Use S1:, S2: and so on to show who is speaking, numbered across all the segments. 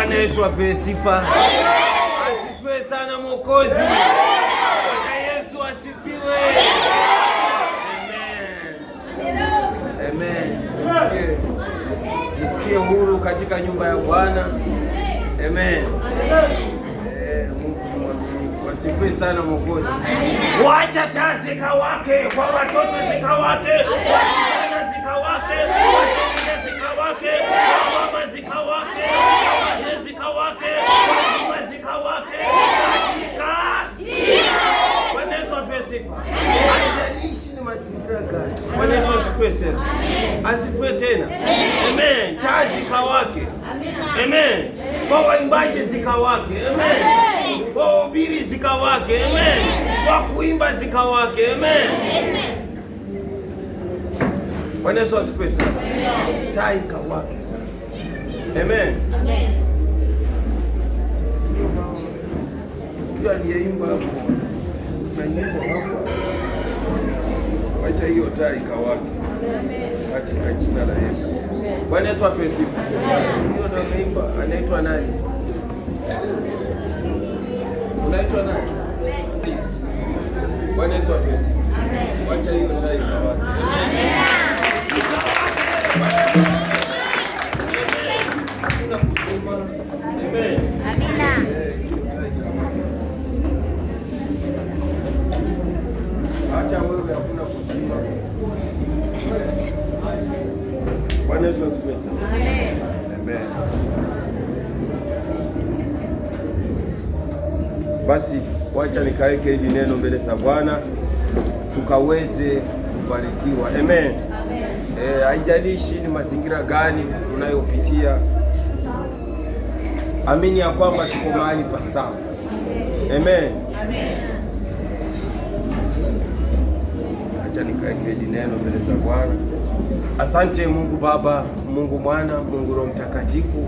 S1: Bwana Yesu apewe sifa. Asifiwe sana Mwokozi. Bwana Yesu asifiwe. Amen. Jisikie huru katika nyumba ya Bwana. Amen. Asifiwe sana Mwokozi. Wacha taa zikawake, kwa watoto zikawake, kwa vijana zikawake, kwa familia zikawake, kwa mama zikawake, kwa wazee zikawake, kwa huduma zikawake, katika jina. Bwana Yesu apewe sifa. Haijalishi ni mazingira gani. Bwana Yesu asifiwe sana. Asifiwe tena. Amen. Taa zikawake. Amen. Kwa waimbaji zikawake. Amen. Kwa wahubiri zikawake. Amen. Kwa kuimba zikawake. Amen. Bwana Yesu asifiwe sana. Taa ikawake sana. Amen. Ndio aliyeimba hapo. Na nyimbo hapo. Wacha hiyo taa ikawake. Katika jina la Yesu. Bwana Yesu apewe sifa. Hiyo ndio ameimba. Anaitwa nani? Unaitwa nani? Please. Bwana Yesu apewe sifa. Wacha hiyo taa ikawake. Amen. Amina. Hata wewe hakuna kusima. Bwana Yesu asifiwe sana. Amen. Basi wacha nikaweke hili neno mbele za Bwana tukaweze kubarikiwa. Amen. Haijalishi ni mazingira gani unayopitia. Amini ya kwamba tuko mahali pa sawa. Amen. Acha nikaweke hili neno mbele za Bwana. Asante Mungu Baba, Mungu Mwana, Mungu Roho Mtakatifu.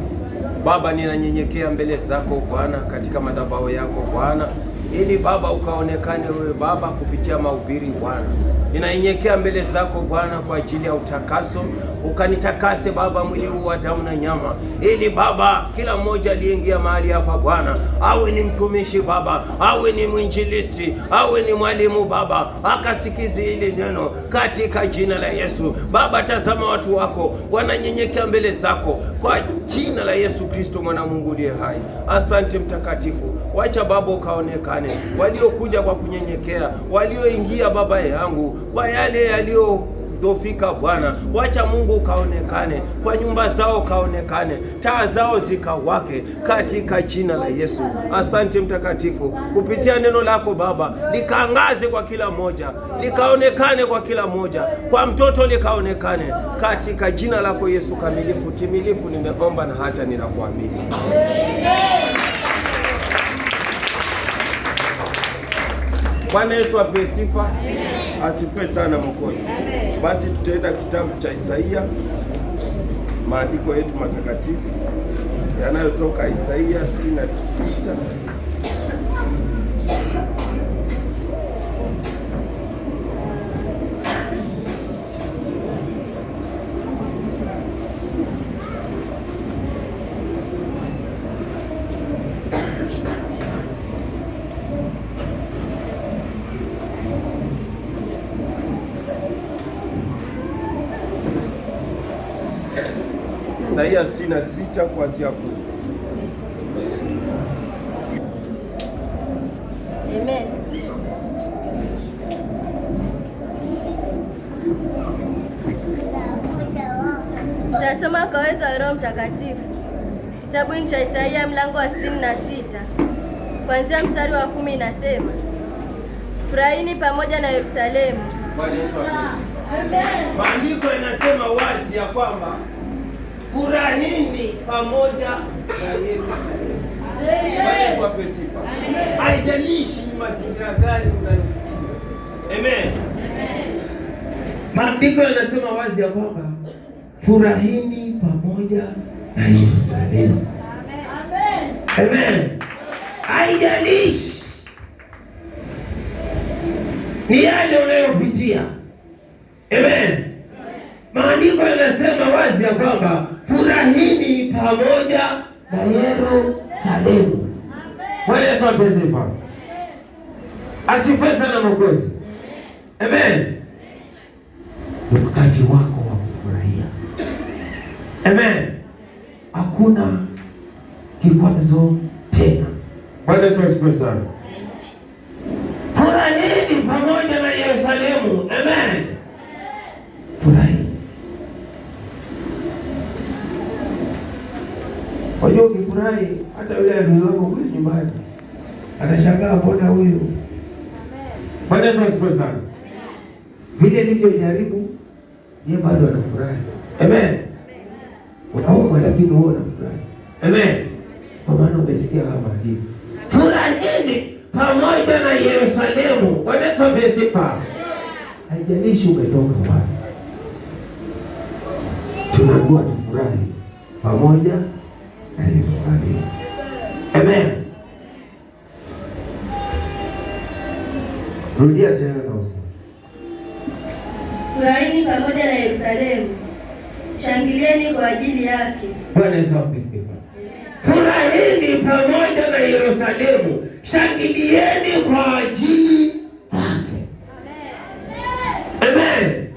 S1: Baba, ninanyenyekea mbele zako Bwana katika madhabahu yako Bwana, ili Baba ukaonekane wewe Baba kupitia mahubiri Bwana. Ninanyenyekea mbele zako Bwana kwa ajili ya utakaso, ukanitakase Baba mwili huu wa damu na nyama, ili Baba kila mmoja aliyeingia mahali hapa Bwana awe ni mtumishi Baba, awe ni mwinjilisti, awe ni mwalimu Baba, akasikizi hili neno katika jina la Yesu. Baba, tazama watu wako wananyenyekea mbele zako kwa jina la Yesu Kristo mwana Mungu aliye hai. Asante Mtakatifu, wacha Baba ukaonekane, waliokuja kwa kunyenyekea, walioingia Baba yangu kwa yale yaliyodhofika Bwana, wacha Mungu ukaonekane, kwa nyumba zao ukaonekane, taa zao zikawake katika jina la Yesu. Asante Mtakatifu, kupitia neno lako Baba likaangaze kwa kila moja, likaonekane kwa kila moja, kwa mtoto likaonekane katika jina lako Yesu kamilifu timilifu. Nimeomba na hata ninakuamini. Bwana Yesu apewe sifa. Asifiwe sana Mwokozi. Basi tutaenda kitabu cha Isaia, maandiko yetu matakatifu yanayotoka Isaia 66. Isaia 66 kuanzia 10.
S2: Amen. Tutasoma kwa uwezo wa Roho Mtakatifu. Kitabu cha Isaia mlango wa 66 kuanzia mstari wa 10 inasema, furahini pamoja na Yerusalemu.
S1: Bwana Yesu asifiwe. Maandiko yanasema wazi ya kwamba furahini pamoja na Yerusalemu. Bwana Yesu apewe sifa. Haijalishi ni mazingira gani unayopitia. Amen. Maandiko yanasema wazi ya kwamba furahini pamoja na Yerusalemu. Amen. Haijalishi ni yale unayopitia. Amen. Maandiko yanasema wazi ya kwamba furahini pamoja na Yerusalemu. Bwana Yesu apewe sifa. Asifiwe sana Mwokozi. Amen. Wakati wako wa kufurahia. Amen. Hakuna kikwazo tena. Bwana Yesu asifiwe sana. Furahini pamoja na Yerusalemu. Amen. Furahi. Wajua ukifurahi hata yule adui wako kule nyumbani anashangaa mbona huyu. Bwana Yesu asifiwe sana. Vile nilivyojaribu yeye bado anafurahi. Amen. Unaomba lakini wewe unafurahi. Amen. Kwa maana umesikia kama hivi. Furahini pamoja na Yerusalemu. Bwana Yesu apewe sifa. Haijalishi umetoka wapi. Tunaambiwa tufurahi pamoja na Yerusalemu. Amen. Rudia tena na useme.
S2: Furahini pamoja na Yerusalemu. Shangilieni kwa ajili yake.
S1: Bwana Yesu asifiwe. Furahini pamoja na Yerusalemu. Shangilieni kwa ajili yake. Amen.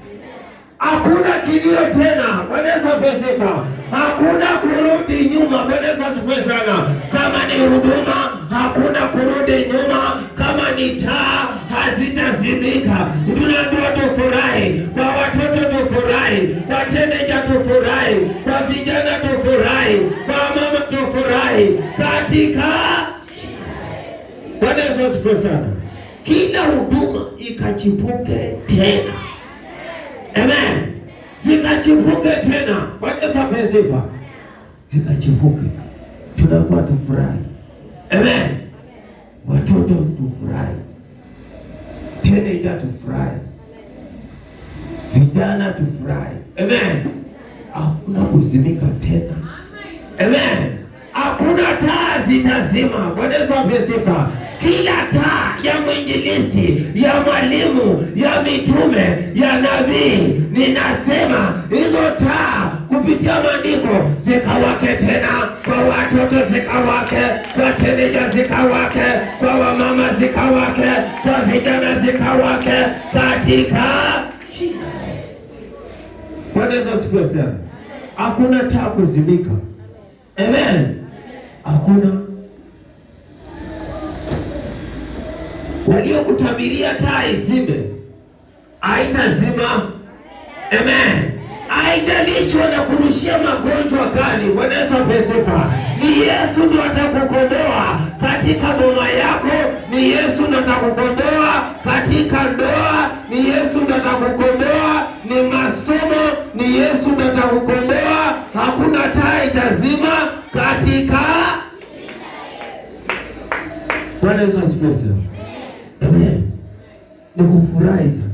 S1: Hakuna kilio tena. Bwana Yesu asifiwe. Hakuna kurudi nyuma. Bwana Yesu asifiwe sana. Kama ni huduma, hakuna kurudi nyuma. Kama ni taa, hazitazimika. Tunaambiwa tufurahi. Kwa watoto tufurahi. Kwa teenager tufurahi. Kwa vijana tufurahi. Kwa mama tufurahi. Katika Bwana Yesu asifiwe sana. Kila huduma ikachipuke tena. Amen. Zikachipuke tena. Bwana Yesu apewe sifa. Zikachipuke. Tunakuwa tufurahi. Amen. Watoto tufurahi. Teenager tufurahi. Vijana tufurahi. Amen. Hakuna kuzimika tena. Amen. Hakuna taa zitazima. Bwana Yesu apewe sifa. Kila taa ya mwinjilisti, ya mwalimu, ya mitume, ya nabii, ninasema hizo taa kupitia maandiko zikawake tena. Kwa watoto zikawake, kwa teenager zikawake, kwa wamama zikawake, kwa vijana zikawake, katika jina la Yesu. Bwana Yesu asifiwe sana. Hakuna taa kuzimika. Amen. Hakuna. Waliokutabiria taa izime, haitazima. Amen. Haijalishi wanakurushia magonjwa gani. Bwana Yesu apewe sifa. Ni Yesu ndiye atakukomboa katika boma yako. Ni Yesu ndiye atakukomboa katika ndoa. Ni Yesu ndiye atakukomboa ni masomo. Ni Yesu ndiye atakukomboa. Hakuna taa itazima katika Bwana Yesu asifiwe sana. Amen. Ni kufurahi sana.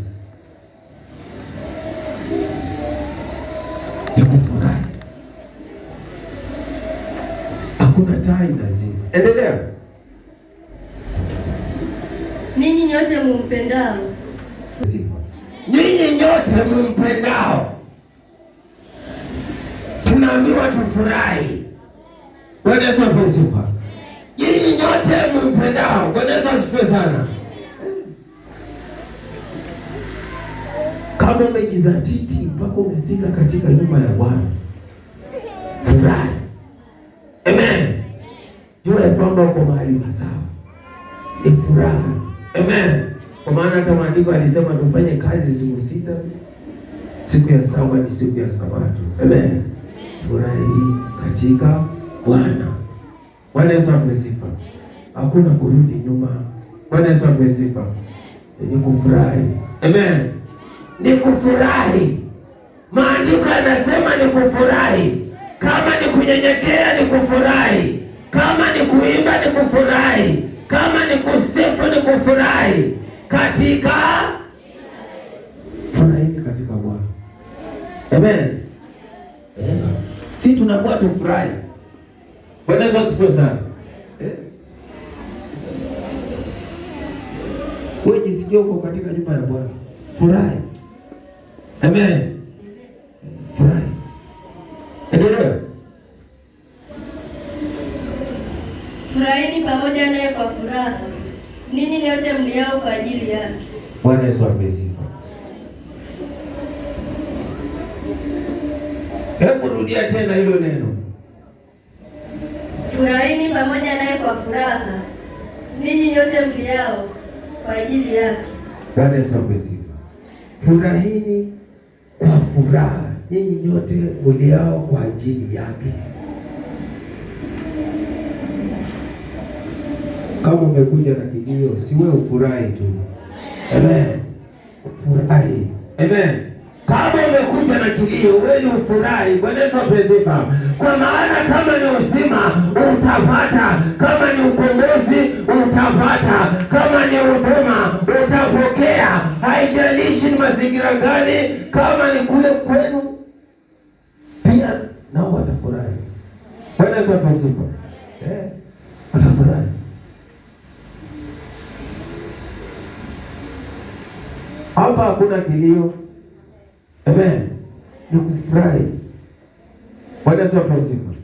S1: Ni kufurahi. Hakuna taa inazima. Endelea.
S2: Ninyi nyote mumpendao.
S1: Ninyi nyote mumpendao. Tunaambiwa tufurahi. Bwana Yesu apewe sifa. Ninyi nyote mumpendao. Bwana Yesu asifiwe sana. Kama umejizatiti mpaka umefika katika nyumba ya Bwana, furahi. Amen. Jua ya kwamba uko mahali pasawa. Ni furaha. Amen. Kwa maana hata maandiko alisema tufanye kazi siku 6, siku ya 7 ni siku ya Sabato. Amen. Furahi katika Bwana. Bwana Yesu apewe sifa. Hakuna kurudi nyuma. Bwana Yesu apewe sifa. Ni kufurahi. Amen. Ni kufurahi. Maandiko yanasema ni kufurahi. Kama ni kunyenyekea ni kufurahi. Kama ni kuimba ni kufurahi. Kama ni kusifu ni kufurahi. Katika furahini katika Bwana. Amen. Si tunakuwa tufurahi. Bwana Yesu asifiwe sana. Wewe jisikie uko katika nyumba ya Bwana. Furahi. Amen. Furahi. Endelea.
S2: pamoja naye kwa furaha, ninyi nyote mliao kwa ajili yake.
S3: Bwana Yesu asifiwe. Hebu rudia tena hilo neno.
S2: Furahini pamoja naye kwa furaha, ninyi nyote mliao kwa ajili yake.
S3: Bwana Yesu asifiwe. Furahini kwa furaha, ninyi nyote mliao kwa ajili yake. Kama umekuja na kilio, si wewe ufurahi tu. Amen. Furahi. Amen. Kama umekuja na kilio, wewe ufurahi. Bwana Yesu asifiwe. Kwa maana kama ni uzima utapata, kama ni ukombozi utapata, kama ni huduma utapokea. Haijalishi ni mazingira gani, kama ni kule kwenu pia nao watafurahi. Bwana Yesu asifiwe. Watafurahi. Hapa hakuna kilio. Amen. Ni kufurahi. Bwana Yesu asifiwe.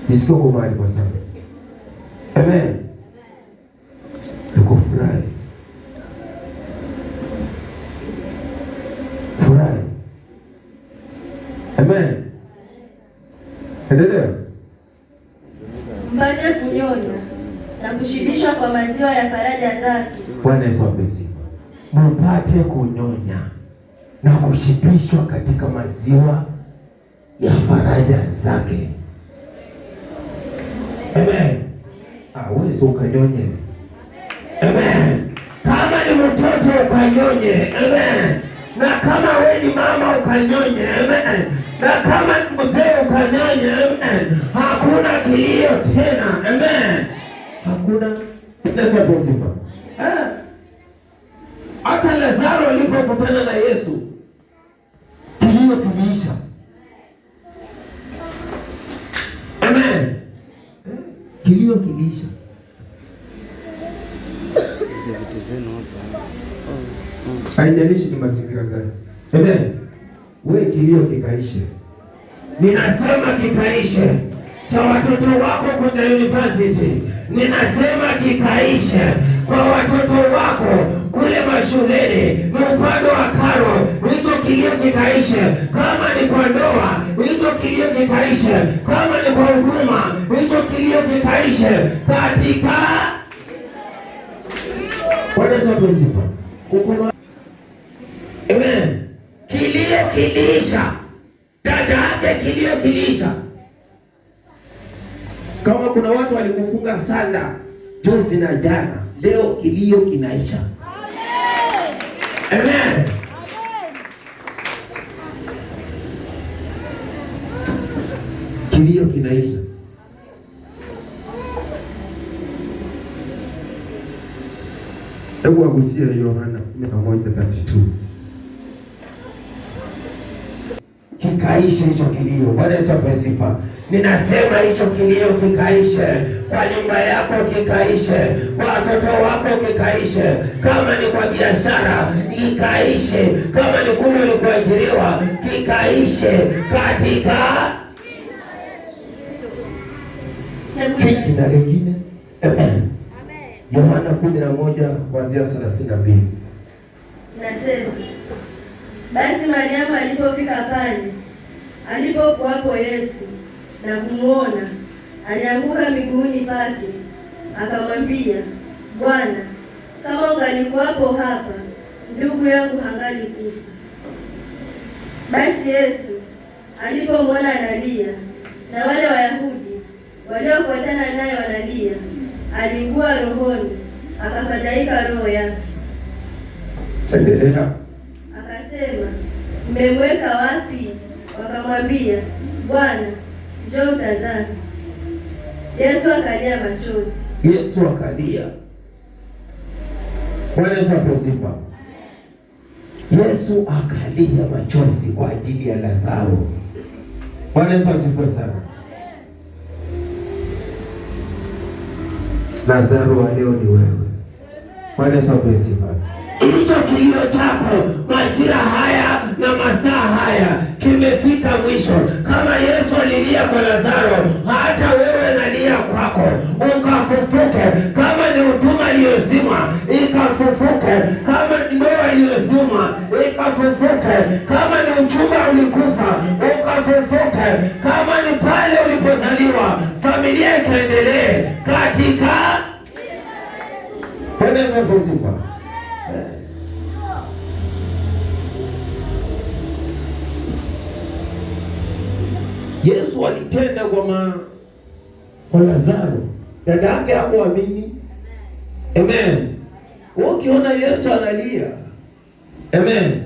S3: Nisiko kumali kwa sana. Amen. Ni kufurahi. Furahi. Amen. Endelea.
S2: Mpate kunyonya na kushibishwa kwa maziwa ya faraja zake.
S3: Bwana Yesu asifiwe. Mpate kunyonya na kushibishwa katika maziwa ya faraja zake. Amen. Wewe ukanyonye. Amen. Kama ni mtoto ukanyonye. Amen. Na kama wewe ni mama ukanyonye. Amen. Na kama ni mzee ukanyonye. Amen. Hakuna kilio tena. Amen. Hakuna. Let's go positive. Hata Lazaro alipokutana na Yesu, kilio kiliisha. Amen. Kilio kiliisha. Haijalishi ni mazingira gani. Amen. Wewe kilio kikaishe. Ninasema kikaishe. Cha watoto wako kwenda university, ninasema kikaishe. Kwa watoto wako kule mashuleni, ni upande wa karo, hicho kilio kikaishe. Kama ni kwa ndoa, hicho kilio kikaishe. Kama ni kwa huduma, hicho kilio kikaishe. Katika Bwana Yesu asifiwe. Amen. Kilio kiliisha. Dada yake kilio kiliisha. Kama kuna watu walikufunga sanda juzi na jana, leo kilio kinaisha. Amen. Kilio kinaisha. Hebu agusia Yohana 1:32. Kikaishe hicho kilio. Bwana Yesu asifiwe. Ninasema hicho kilio kikaishe. Kwa nyumba yako kikaishe. Kwa watoto wako kikaishe. Kama ni kwa biashara kikaishe. Kama ni kule ulikoajiriwa kikaishe. Katika si jina lingine. Amen. Yohana 11 kuanzia 32.
S2: Nasema, basi Mariamu alipofika pale alipokuwapo Yesu na kumuona, alianguka miguuni pake, akamwambia, Bwana, kama ungalikuwapo hapa, ndugu yangu hangalikufa. Basi Yesu alipomwona analia na wale Wayahudi waliofuatana naye wanalia, aliugua rohoni, akafadhaika roho yake.
S3: Endelea.
S2: Akasema, mmemweka wapi? Wakamwambia, Bwana, njoo utazame. Yesu akalia machozi.
S3: Yesu akalia. Bwana Yesu asifiwe. Yesu akalia machozi kwa ajili ya Lazaro. Bwana Yesu asifiwe sana. Lazaro wa leo ni wewe. Bwana Yesu asifiwe. Hicho kilio chako majira haya na masaa haya kimefika mwisho. Kama Yesu alilia kwa Lazaro, hata wewe nalia kwako. uliumwa ikafufuke. Kama ni uchumba ulikufa ukafufuke. Kama ni pale ulipozaliwa familia ikaendelee katika sifa. Yesu alitenda kwa Lazaro. Dada yake hakuamini. Amen. Ukiona Yesu analia. Amen.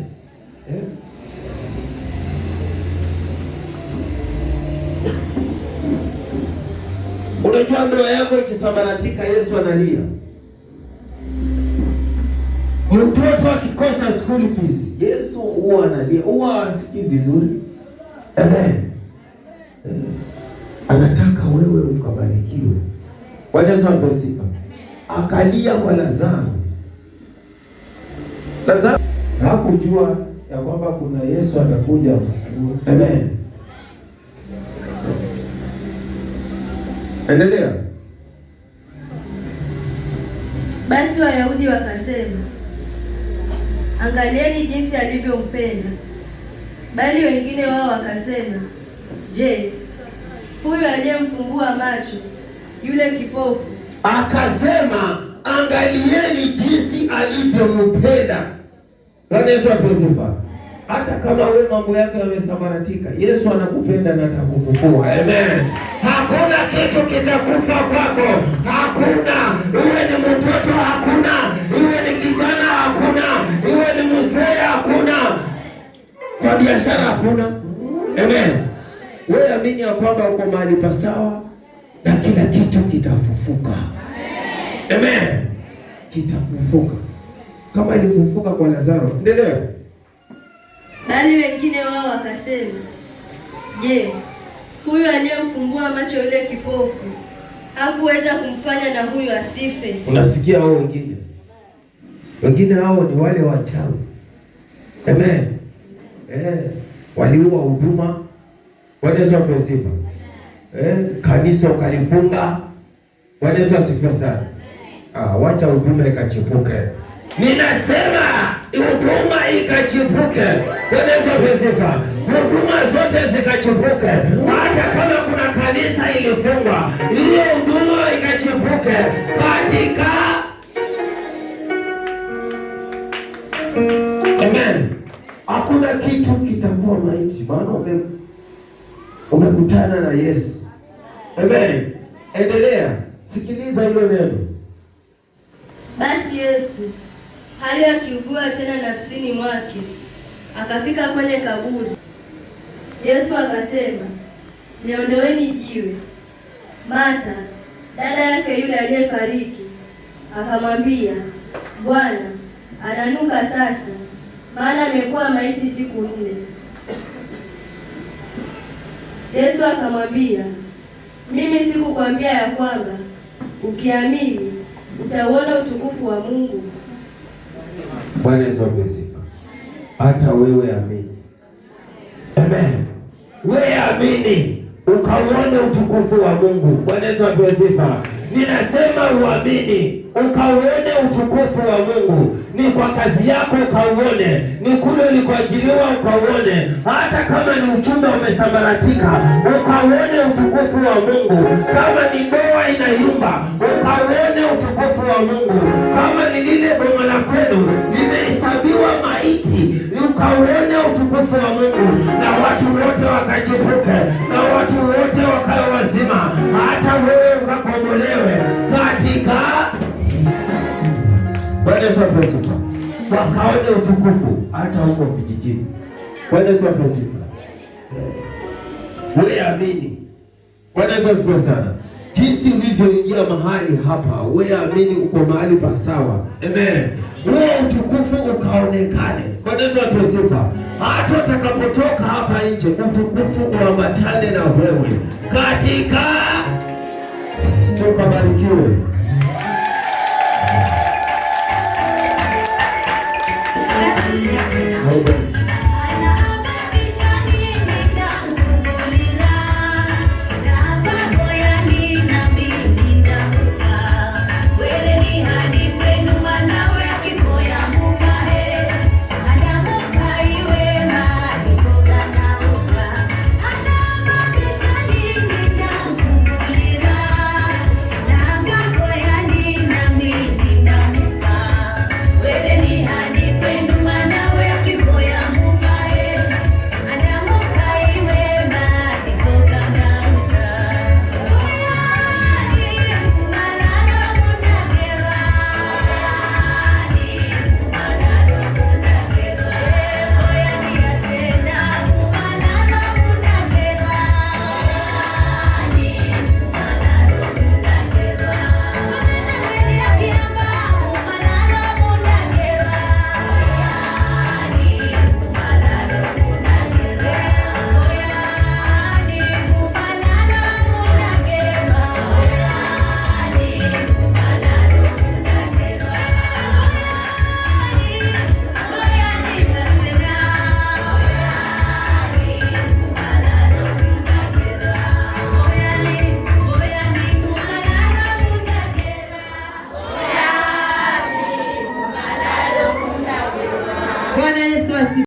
S3: Unajua ndoa yako ikisambaratika, Yesu analia. Mtoto akikosa school fees, Yesu huwa analia, huwa asikii vizuri. Amen. Anataka wewe ukabarikiwe. Bwana Yesu asifiwe. Akalia kwa Lazaro. Lazaro hakujua ya kwamba kuna Yesu atakuja. Amen. Endelea.
S2: Basi Wayahudi wakasema, angalieni jinsi alivyompenda. Bali wengine wao wakasema, je, huyu aliyemfumbua macho yule kipofu?
S3: Akasema, angalieni jinsi alivyompenda. Bwana Yesu asifiwe. Hata kama wewe mambo yako yamesambaratika, Yesu anakupenda na atakufufua. Amen. Hakuna kitu kitakufa kwako. Hakuna. Iwe ni mtoto hakuna. Iwe ni kijana hakuna. Iwe ni mzee hakuna. Kwa biashara hakuna. Amen. Wewe amini ya kwamba uko mahali pasawa na kila kitu kitafufuka. Amen. Kitafufuka. Kama ilifufuka kwa Lazaro. Endelea.
S2: Bali wengine wao wakasema, je, huyu aliyemfumbua macho yule kipofu hakuweza kumfanya na huyu asife?
S3: Unasikia hao wengine hao ni wale wachawi. Amen. Waliua huduma. Bwana Yesu asifiwe. Kanisa ukalifunga. Bwana Yesu asifiwe sana. Wacha huduma ikachipuke. Ninasema huduma ikachipuke. Bwana Yesu asifiwe. Huduma zote zikachipuke. Hata kama kuna kanisa ilifungwa, hiyo huduma ikachipuke katika. Amen. Hakuna kitu kitakuwa maiti, maana umekutana na Yesu. Amen. Endelea. Sikiliza hilo neno.
S2: Basi Yesu hali akiugua tena nafsini mwake, akafika kwenye kaburi. Yesu akasema, niondoeni jiwe. Martha, dada yake yule aliyefariki, akamwambia, Bwana, ananuka sasa, maana amekuwa maiti siku 4. Yesu akamwambia, mimi sikukwambia ya kwamba ukiamini utauona utukufu wa Mungu?
S3: Bwana Yesu asifiwe. Hata wewe amini. Amen. Wewe amini ukauone utukufu wa Mungu. Bwana Yesu asifiwe. Ninasema uamini ukauone utukufu wa Mungu. Ni kwa kazi yako ukauone, ni kule ulikoajiriwa ukauone, hata kama ni uchumba umesambaratika ukauone utukufu wa Mungu. Kama ni ndoa inayumba ukauone utukufu wa Mungu. Kama ni lile boma la kwenu limehesabiwa maiti ukauone utukufu wa Mungu, na watu wote wakachipuke, na watu wote wakawa wazima, hata wewe ukakombolewe katika. Bwana Yesu asifiwe. Wakaone utukufu hata huko vijijini. Bwana Yesu asifiwe. Wewe amini. Bwana Yesu asifiwe sana. Jinsi ulivyoingia mahali hapa, wewe amini uko mahali pa sawa. Amen. Wewe utukufu ukaonekane. Bwana Yesu asifiwe. Hata utakapotoka hapa nje, utukufu uambatane na wewe katika. Sio kabarikiwe.
S4: Yesu asifiwe.